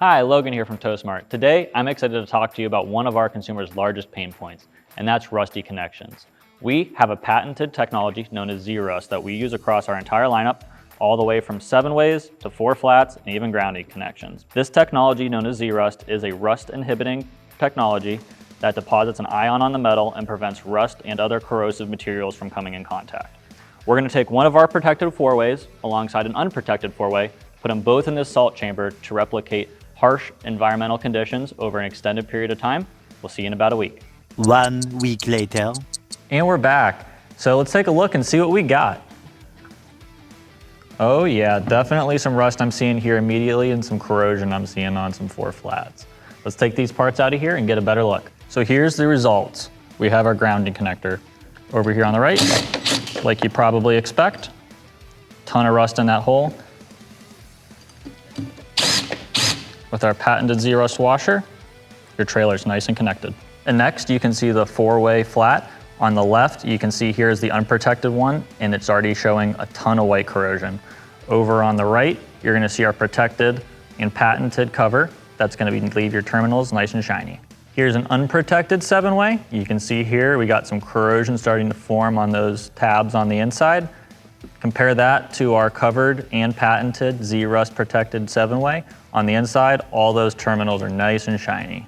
Hi, Logan here from TowSmart. Today, I'm excited to talk to you about one of our consumers' largest pain points, and that's rusty connections. We have a patented technology known as Zerust that we use across our entire lineup, all the way from 7-ways to 4 flats and even grounding connections. This technology, known as Zerust, is a rust-inhibiting technology that deposits an ion on the metal and prevents rust and other corrosive materials from coming in contact. We're going to take one of our protected 4-ways alongside an unprotected 4-way, put them both in this salt chamber to replicate harsh environmental conditions over an extended period of time. We'll see you in about a week. 1 week later. And we're back. So let's take a look and see what we got. Oh yeah, definitely some rust I'm seeing here immediately and some corrosion I'm seeing on some 4 flats. Let's take these parts out of here and get a better look. So here's the results. We have our grounding connector over here on the right, like you probably expect. Ton of rust in that hole. With our patented Zerust washer, your trailer's nice and connected. And next you can see the 4-way flat. On the left, you can see here's the unprotected one, and it's already showing a ton of white corrosion. Over on the right, you're gonna see our protected and patented cover. That's gonna leave your terminals nice and shiny. Here's an unprotected 7-way. You can see here, we got some corrosion starting to form on those tabs on the inside. Compare that to our covered and patented Zerust protected 7-way. On the inside, all those terminals are nice and shiny.